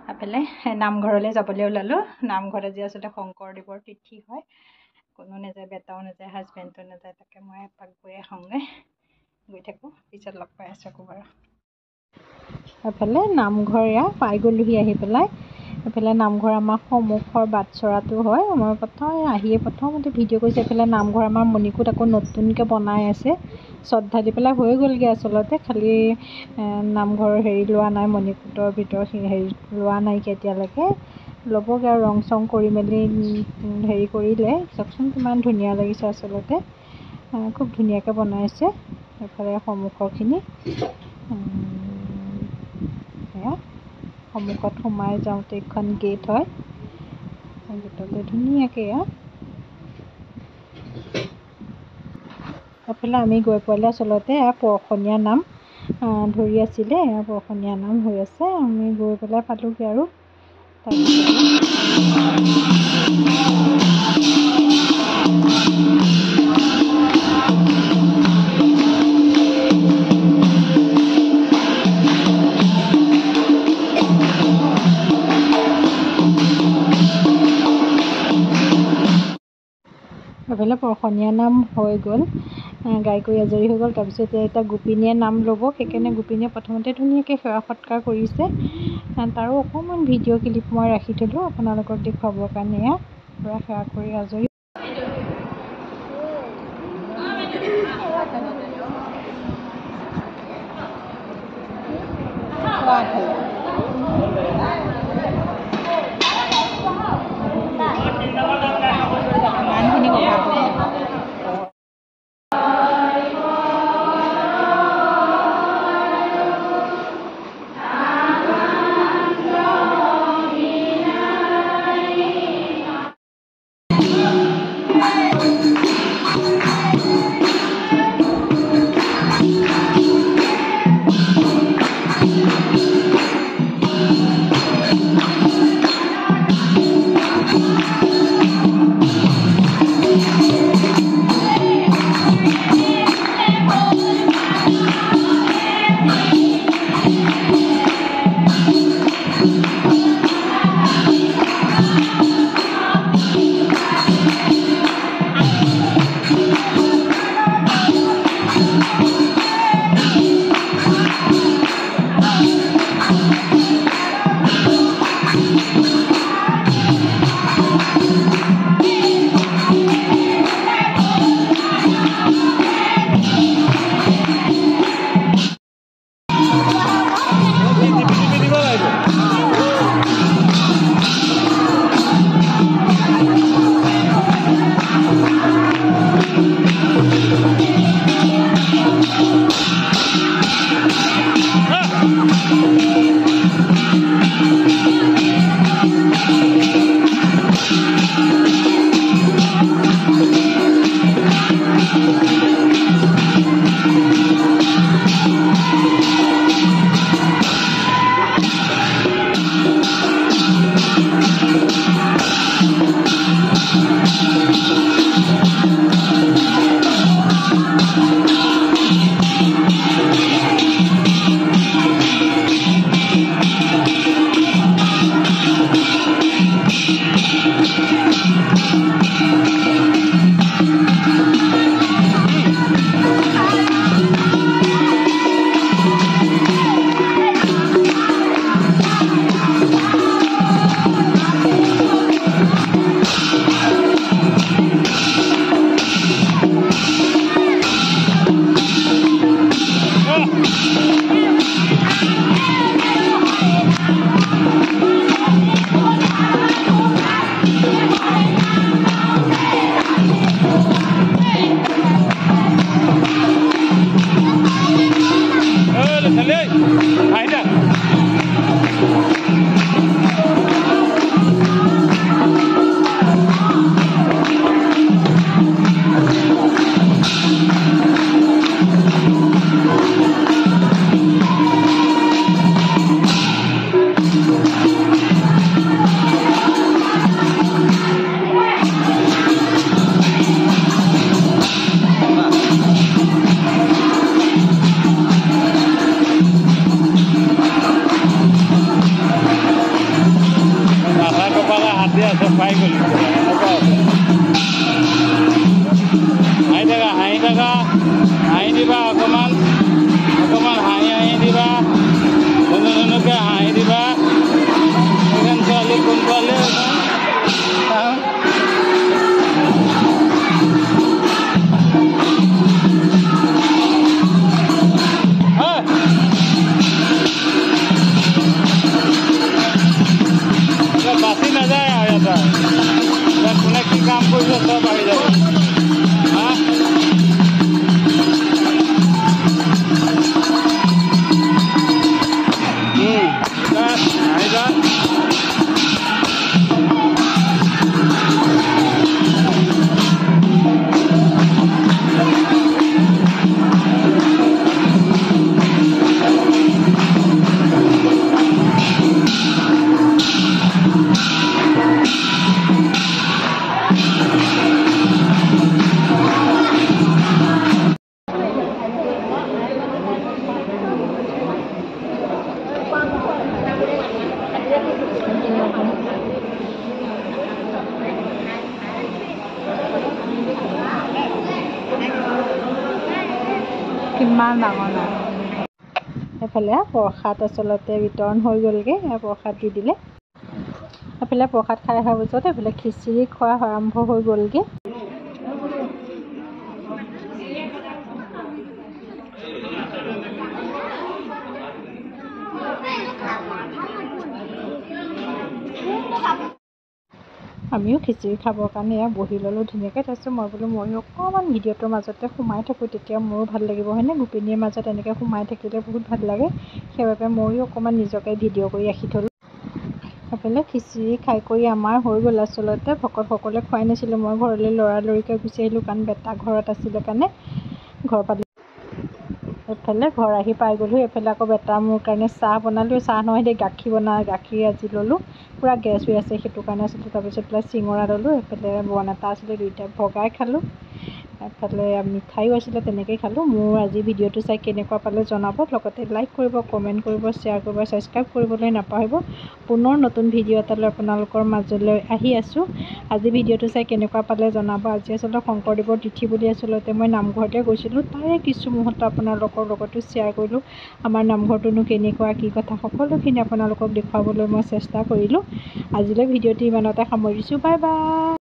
এফালে নামঘৰলৈ যাবলৈ ওলালোঁ। নামঘৰত আজি আচলতে শংকৰদেৱৰ তিথি হয়। কোনো নাযায়, বেটাও নাযায়, হাজবেণ্ডো নাযায়, তাকে মই এপাক গৈ আহোঁগৈ। গৈ থাকোঁ, পিছত লগ পাই আছোঁ আকৌ বাৰু। এফালে নামঘৰ এয়া পাই গ'লোহি আহি পেলাই। এফালে নামঘৰ আমাৰ সন্মুখৰ বাটচৰাটো হয়। মই প্ৰথমতে ভিডিঅ' কৰিছোঁ। এফালে নামঘৰ আমাৰ মণিকোট আকৌ নতুনকৈ বনাই আছে। শ্ৰদ্ধা পেলাই হৈ গ'লগৈ আচলতে, খালি নামঘৰৰ হেৰি লোৱা নাই, মণিকোটৰ ভিতৰত হেৰি লোৱা নাইকিয়া এতিয়ালৈকে। ল'বগৈ আৰু ৰং চং কৰি মেলি হেৰি কৰিলে। চাওকচোন কিমান ধুনীয়া লাগিছে আচলতে, খুব ধুনীয়াকৈ বনাইছে। এফালে সন্মুখৰখিনি সেয়া সন্মুখত সোমাই যাওঁতে এখন গেট হয়। গেটতে ধুনীয়াকৈ এফালে আমি গৈ পোৱালে আচলতে পৰশনীয়া নাম ধৰি আছিলে। পৰশনীয়া নাম হৈ আছে। আমি গৈ পেলাই পালোঁগৈ আৰু এফালে পৰশনীয়া নাম হৈ গ'ল, গাই কৰি আজৰি হৈ গ'ল। তাৰপিছত এতিয়া গোপিনীয়ে নাম ল'ব। সেইকাৰণে গোপিনীয়ে প্ৰথমতে ধুনীয়াকৈ সেৱা সৎকাৰ কৰিছে। তাৰো অকণমান ভিডিঅ' ক্লিপ মই ৰাখি থ'লোঁ আপোনালোকক দেখুৱাবৰ কাৰণে। পূৰা সেৱা কৰি আজৰি ইমানখিনি কথা দিয়া চব পাই গ'ল হাঁহি থাকা হাঁহি দিবা অকণমান হাঁহি দিবা ধুনুকে হাঁহি দিবা এইখন ছোৱালী কোন ছোৱালী বাচি নাযায় আৰু ইয়াত কোনে কি কাম কৰিছে চব আহি যাব কিমান ডাঙৰ নাই এইফালে প্ৰসাদ আচলতে বিতৰণ হৈ গ'লগৈ প্ৰসাদ দি দিলে এইফালে প্ৰসাদ খাই অহাৰ পিছত এইফালে খিচিৰি খোৱা আৰম্ভ হৈ গ'লগৈ আমিও খিচিৰি খাবৰ কাৰণে বহি ল'লোঁ ধুনীয়াকৈ তাৰপিছত মই বোলো ময়ো অকণমান ভিডিঅ'টোৰ মাজতে সোমাই থাকোঁ তেতিয়া মোৰো ভাল লাগিব হয়নে গোপিনীৰ মাজত এনেকৈ সোমাই থাকিলে বহুত ভাল লাগে সেইবাবে ময়ো অকণমান নিজকে ভিডিঅ' কৰি ৰাখি থ'লোঁ সেইফালে খিচিৰি খাই কৰি আমাৰ হৈ গ'ল আচলতে ভকতসকলে খুৱাই নাছিলোঁ মই ঘৰলৈ লৰালৰিকৈ গুচি আহিলোঁ কাৰণ বেটা ঘৰত আছিলে কাৰণে ঘৰ পালোঁ এইফালে ঘৰ আহি পাই গ'লোঁ এইফালে আকৌ বেটা মোৰ কাৰণে চাহ বনালোঁ চাহ নহয় দেই গাখীৰ আজি ল'লোঁ পূৰা গেছ হৈ আছে সেইটো কাৰণে আচলতে তাৰপিছত পেলাই চিঙৰা ল'লোঁ এইফালে বন এটা আছিলে দুইটা ভগাই খালোঁ এইফালে মিঠাইও আছিলে তেনেকৈয়ে খালোঁ মোৰ আজি ভিডিঅ'টো চাই কেনেকুৱা পালে জনাব লগতে লাইক কৰিব কমেণ্ট কৰিব শ্বেয়াৰ কৰিব ছাবস্ক্ৰাইব কৰিবলৈ নাপাহৰিব পুনৰ নতুন ভিডিঅ' এটালৈ আপোনালোকৰ মাজলৈ আহি আছোঁ আজি ভিডিঅ'টো চাই কেনেকুৱা পালে জনাব আজি আচলতে শংকৰদেৱৰ তিথি বুলি আচলতে মই নামঘৰতে গৈছিলোঁ তাৰে কিছু মুহূৰ্ত আপোনালোকৰ লগতো শ্বেয়াৰ কৰিলোঁ আমাৰ নামঘৰটোনো কেনেকুৱা কি কথা সকলোখিনি আপোনালোকক দেখুৱাবলৈ মই চেষ্টা কৰিলোঁ আজিলৈ ভিডিঅ'টো ইমানতে সামৰিছোঁ বাই বাই